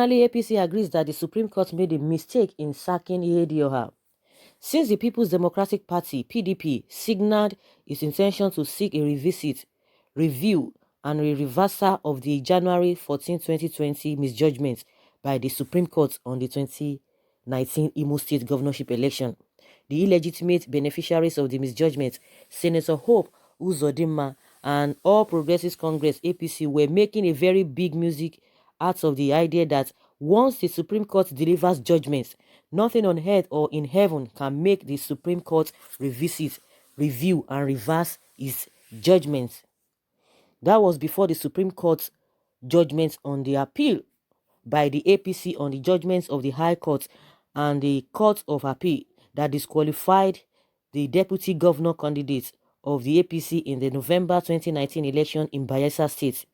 Finally, APC agrees that the Supreme Court made a mistake in sacking Ihedioha. Since the People's Democratic Party (PDP) signaled its intention to seek a revisit, review, and a reversal of the January 14, 2020 misjudgment by the Supreme Court on the 2019 Imo State governorship election, the illegitimate beneficiaries of the misjudgment, Senator Hope Uzodinma and All Progressives Congress (APC), were making a very big music out of the idea that once the Supreme Court delivers judgments, nothing on earth or in heaven can make the Supreme Court revisit, review, and reverse its judgments. That was before the Supreme Court's judgments on the appeal by the APC on the judgments of the High Court and the Court of Appeal that disqualified the deputy governor candidate of the APC in the November 2019 election in Bayelsa State,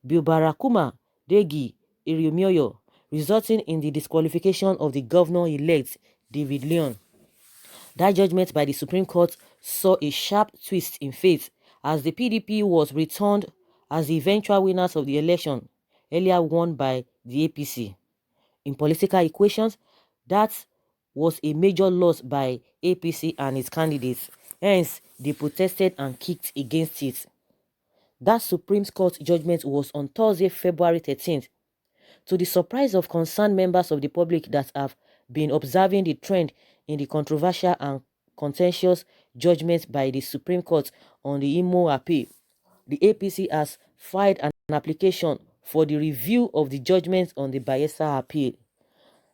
Bilbarakuma Degi Iriomoyo, resulting in the disqualification of the governor-elect David Leon. That judgment by the Supreme Court saw a sharp twist in fate as the PDP was returned as the eventual winners of the election, earlier won by the APC. In political equations, that was a major loss by APC and its candidates. Hence, they protested and kicked against it. That Supreme Court judgment was on Thursday, February 13th. To the surprise of concerned members of the public that have been observing the trend in the controversial and contentious judgment by the Supreme Court on the Imo appeal, the APC has filed an application for the review of the judgment on the Bayelsa appeal.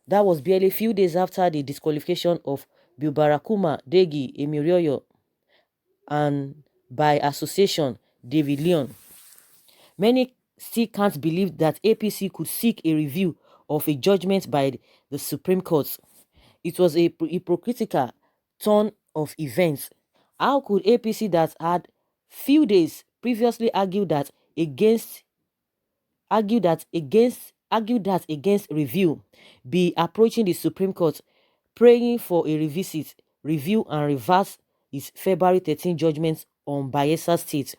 That was barely a few days after the disqualification of Bilbarakuma Degi Iriomoyo and by association David Leon. Many still can't believe that APC could seek a review of a judgment by the Supreme Court. It was a hypocritical turn of events. How could APC that had few days previously argued that against review be approaching the Supreme Court praying for a revisit, review and reverse its February 13 judgment on Bayelsa State?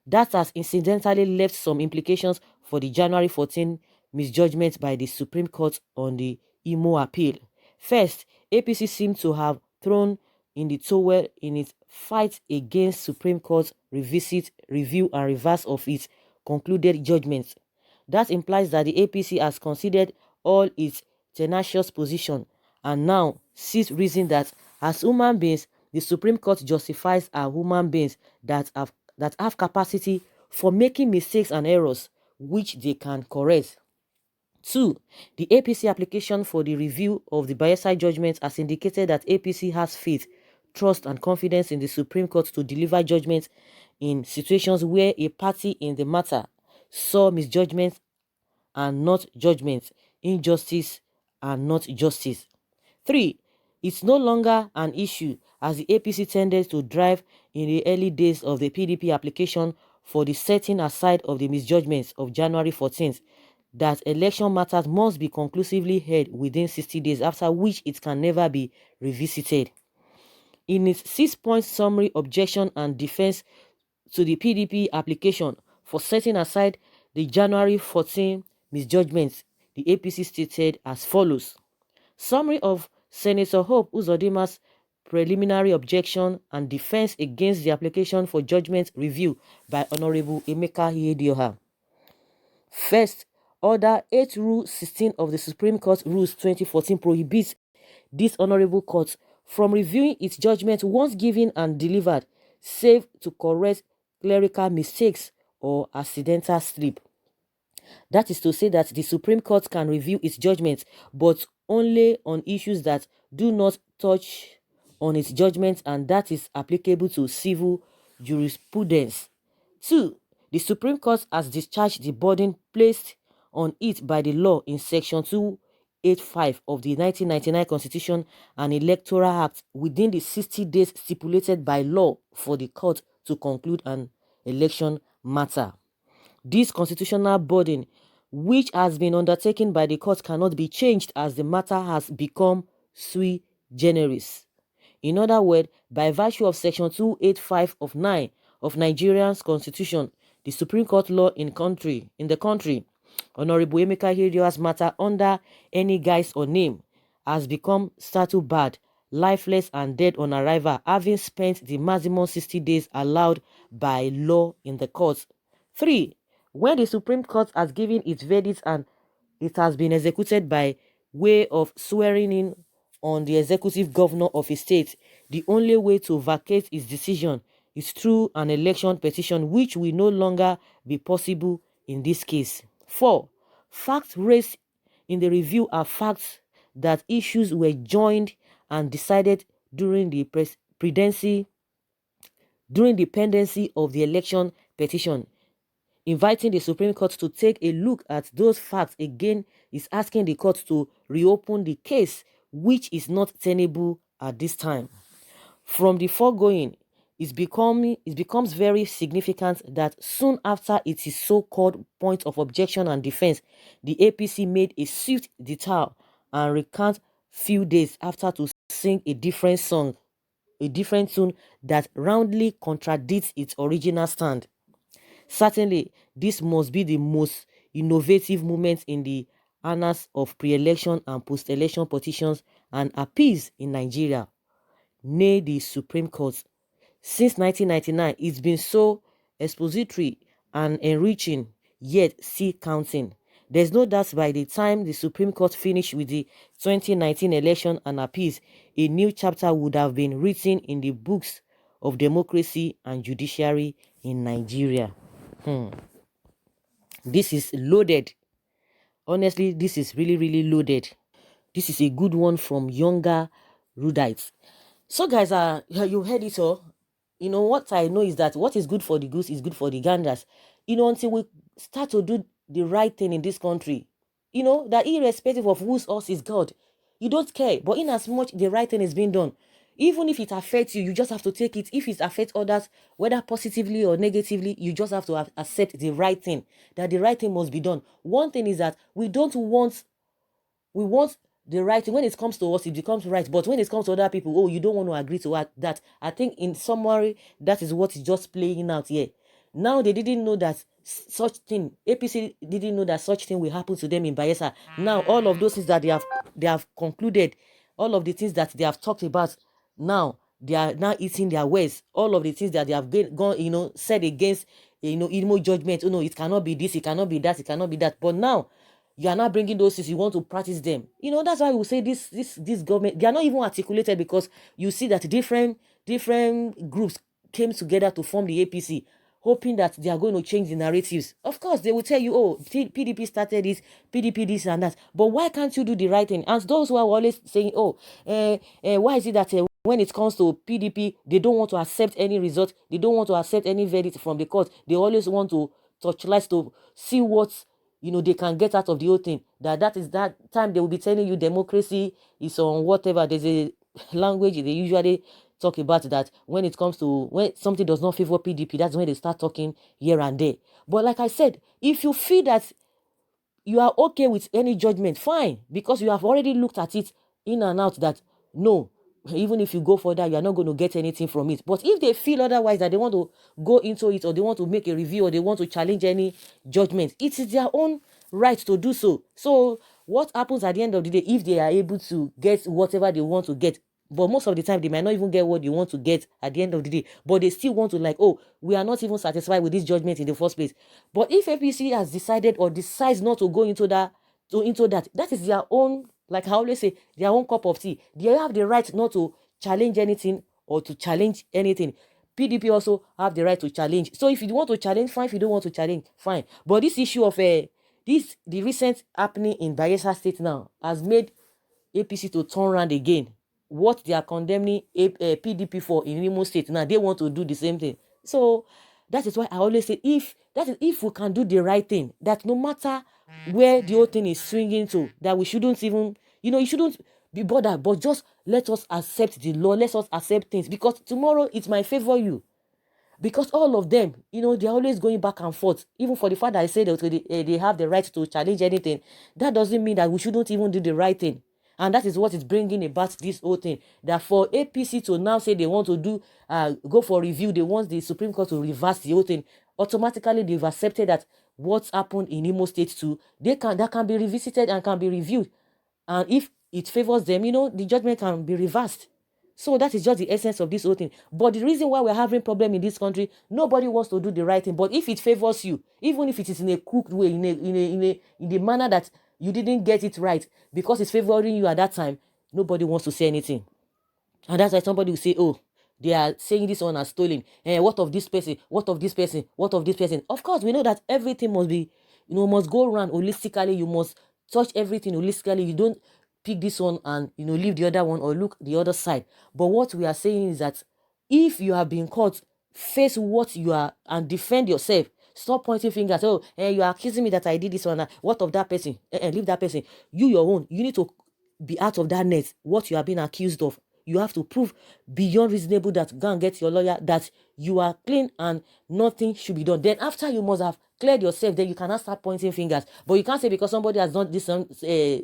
That has incidentally left some implications for the January 14 misjudgment by the Supreme Court on the Imo appeal. First, APC seemed to have thrown in the towel in its fight against Supreme Court revisit, review, and reverse of its concluded judgments. That implies that the APC has considered all its tenacious position and now sees reason that as human beings, the Supreme Court justifies as human beings that have capacity for making mistakes and errors which they can correct. 2. The APC application for the review of the Bayelsa judgment has indicated that APC has faith, trust and confidence in the Supreme Court to deliver judgment in situations where a party in the matter saw misjudgment and not judgment, injustice and not justice. 3. It's no longer an issue as the APC tended to drive in the early days of the PDP application for the setting aside of the misjudgments of January 14th that election matters must be conclusively heard within 60 days, after which it can never be revisited. In its 6-point summary objection and defense to the PDP application for setting aside the January 14 misjudgments, the APC stated as follows. Summary of Senator Hope Uzodinma's preliminary objection and defense against the application for judgment review by Honorable Emeka Ihedioha. First, Order 8 Rule 16 of the Supreme Court Rules 2014 prohibits this Honorable Court from reviewing its judgment once given and delivered, save to correct clerical mistakes or accidental slip. That is to say that the Supreme Court can review its judgments, but only on issues that do not touch on its judgments, and that is applicable to civil jurisprudence. 2. The Supreme Court has discharged the burden placed on it by the law in Section 285 of the 1999 Constitution and Electoral Act within the 60 days stipulated by law for the court to conclude an election matter. This constitutional burden, which has been undertaken by the court, cannot be changed as the matter has become sui generis. In other words, by virtue of Section 285 of Nigerian's Constitution, the Supreme Court law in the country, Honorable Emeka Ihedioha's matter under any guise or name has become statute barred, lifeless and dead on arrival, having spent the maximum 60 days allowed by law in the courts. 3. When the Supreme Court has given its verdict and it has been executed by way of swearing in on the executive governor of a state, the only way to vacate his decision is through an election petition, which will no longer be possible in this case. 4. Facts raised in the review are facts that issues were joined and decided during the pendency of the election petition. Inviting the Supreme Court to take a look at those facts again is asking the court to reopen the case, which is not tenable at this time. From the foregoing, it becomes very significant that soon after its so-called point of objection and defense, the APC made a swift detour and recant few days after to sing a different song, a different tune that roundly contradicts its original stand. Certainly, this must be the most innovative moment in the annals of pre-election and post-election petitions and appeals in Nigeria, nay the Supreme Court. Since 1999, it's been so expository and enriching, yet still counting. There's no doubt by the time the Supreme Court finished with the 2019 election and appeals, a new chapter would have been written in the books of democracy and judiciary in Nigeria. This is loaded. Honestly, this is really, really loaded. This is a good one from younger Rudites. So, guys, you heard it all. You know, what I know is that what is good for the goose is good for the ganders. You know, until we start to do the right thing in this country, you know, that irrespective of whose horse is God, you don't care. But in as much the right thing is being done, even if it affects you, you just have to take it. If it affects others, whether positively or negatively, you just have to accept the right thing, that the right thing must be done. One thing is that we want the right thing. When it comes to us, it becomes right. But when it comes to other people, oh, you don't want to agree to that. I think in summary, that is what is just playing out here. Now they didn't know that such thing, APC didn't know that such thing will happen to them in Bayelsa. Now all of those things that they have concluded, all of the things that they have talked about, now they are now eating their words. All of the things that they have gone, you know, said against, you know, Imo judgment. Oh no, it cannot be this, it cannot be that, it cannot be that. But now you are not bringing those things, you want to practice them. You know, that's why we say this government, they are not even articulated, because you see that different groups came together to form the APC, hoping that they are going to change the narratives. Of course, they will tell you, oh, PDP started this, PDP this and that. But why can't you do the right thing? And those who are always saying, oh, why is it that when it comes to PDP, they don't want to accept any result, they don't want to accept any verdict from the court. They always want to touchlight to see what, you know, they can get out of the whole thing. That is that time they will be telling you democracy is on whatever. There's a language they usually talk about, that when it comes to when something does not favor PDP, that's when they start talking here and there. But like I said, if you feel that you are okay with any judgment, fine, because you have already looked at it in and out, that no, even if you go for that, you are not going to get anything from it. But if they feel otherwise, that they want to go into it, or they want to make a review, or they want to challenge any judgment, it is their own right to do so. So what happens at the end of the day, if they are able to get whatever they want to get, but most of the time they might not even get what you want to get at the end of the day, but they still want to, like, oh, we are not even satisfied with this judgment in the first place. But if APC has decided or decides not to go into that, that is their own, like I always say, their own cup of tea. They have the right not to challenge anything or to challenge anything. PDP also have the right to challenge. So if you want to challenge, fine. If you don't want to challenge, fine. But this issue of the recent happening in Bayelsa State now has made APC to turn around again. What they are condemning PDP for in Imo State, now they want to do the same thing. So that is why I always say, if we can do the right thing, that no matter where the whole thing is swinging to, that we shouldn't even, you shouldn't be bothered, but just let us accept the law, let us accept things, because tomorrow it might favor you. Because all of them, they're always going back and forth. Even for the fact that I say that they have the right to challenge anything, that doesn't mean that we shouldn't even do the right thing. And that is what is bringing about this whole thing. That for APC to now say they want to go for review, they want the Supreme Court to reverse the whole thing, automatically they've accepted that what happened in Imo State too, that can be revisited and can be reviewed. And if it favors them, the judgment can be reversed. So that is just the essence of this whole thing. But the reason why we're having problem in this country, nobody wants to do the right thing. But if it favors you, even if it is in a crooked way, in the manner that you didn't get it right, because it's favoring you at that time, nobody wants to say anything. And that's why somebody will say, oh, they are saying this one has stolen. What of this person? What of this person? What of this person? Of course, we know that everything must be, must go around holistically. You must touch everything holistically. You don't pick this one and, leave the other one or look the other side. But what we are saying is that if you have been caught, face what you are and defend yourself. Stop pointing fingers. Oh, you are accusing me that I did this one. What of that person? Leave that person. You, your own. You need to be out of that net. What you are being accused of. You have to prove beyond reasonable that go and get your lawyer that you are clean and nothing should be done. Then after you must have cleared yourself, then you cannot start pointing fingers. But you can't say because somebody has done this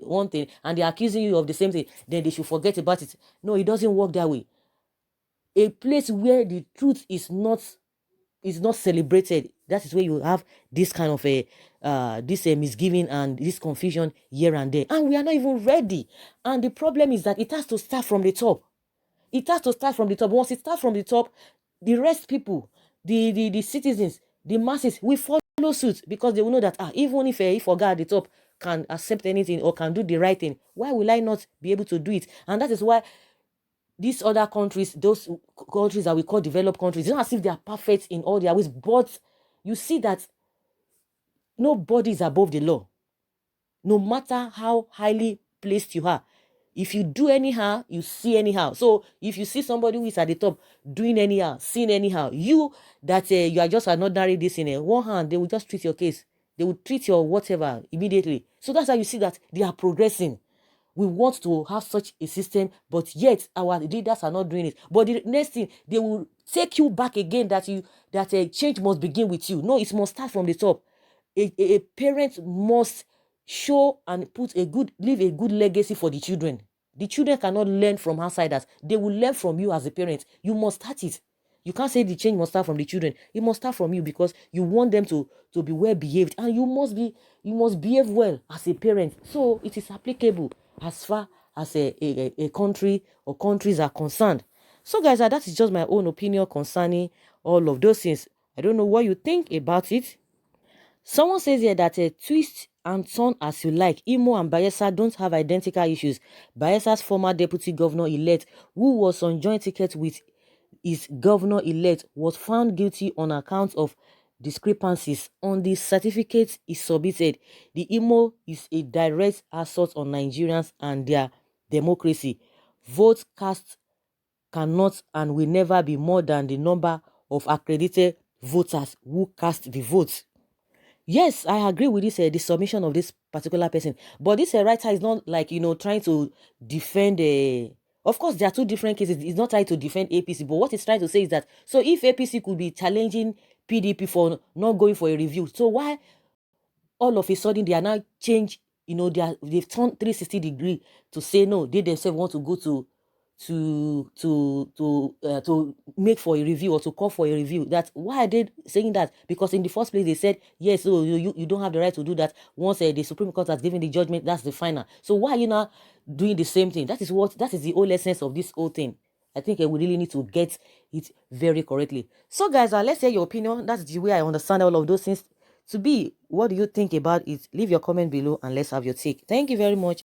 one thing and they're accusing you of the same thing, then they should forget about it. No, it doesn't work that way. A place where the truth is not celebrated, that is where you have this kind of this misgiving and this confusion here and there. And we are not even ready. And the problem is that it has to start from the top. It has to start from the top. Once it starts from the top, the rest people, the citizens, the masses will follow suit because they will know that even if a guy at the top can accept anything or can do the right thing, why will I not be able to do it? And that is why these other countries, those countries that we call developed countries, it's not as if they are perfect in all their ways, but you see that nobody is above the law, no matter how highly placed you are. If you do anyhow, you see anyhow. So if you see somebody who is at the top doing anyhow, seeing anyhow, you that you are just an ordinary this in one hand, they will just treat your case. They will treat your whatever immediately. So that's how you see that they are progressing. We want to have such a system, but yet our leaders are not doing it. But the next thing, they will take you back again that a change must begin with you. No, it must start from the top. A parent must show and leave a good legacy for the children. The children cannot learn from outsiders. They will learn from you as a parent. You must start it. You can't say the change must start from the children. It must start from you because you want them to be well behaved, and you must behave well as a parent. So it is applicable as far as a country or countries are concerned. So guys, that is just my own opinion concerning all of those things. I don't know what you think about it. Someone says here that twist and turn as you like. Imo and Bayelsa don't have identical issues. Bayelsa's former deputy governor-elect, who was on joint ticket with his governor-elect, was found guilty on account of discrepancies on the certificate he submitted. The Imo is a direct assault on Nigerians and their democracy. Votes cast cannot and will never be more than the number of accredited voters who cast the votes. Yes, I agree with this, the submission of this particular person. But this writer is not like, trying to defend of course, there are two different cases. It's not trying to defend APC, but what it's trying to say is that, so if APC could be challenging PDP for not going for a review, so why all of a sudden they are now changed, they've turned 360 degree to say no, they themselves want to go to make for a review or to call for a review. That why are they saying that? Because in the first place they said yes, so you don't have the right to do that. Once the Supreme Court has given the judgment, that's the final. So why are you now doing the same thing? That is the whole essence of this whole thing. I think we really need to get it very correctly. So guys, let's hear your opinion. That's the way I understand all of those things to be. What do you think about it? Leave your comment below and let's have your take. Thank you very much.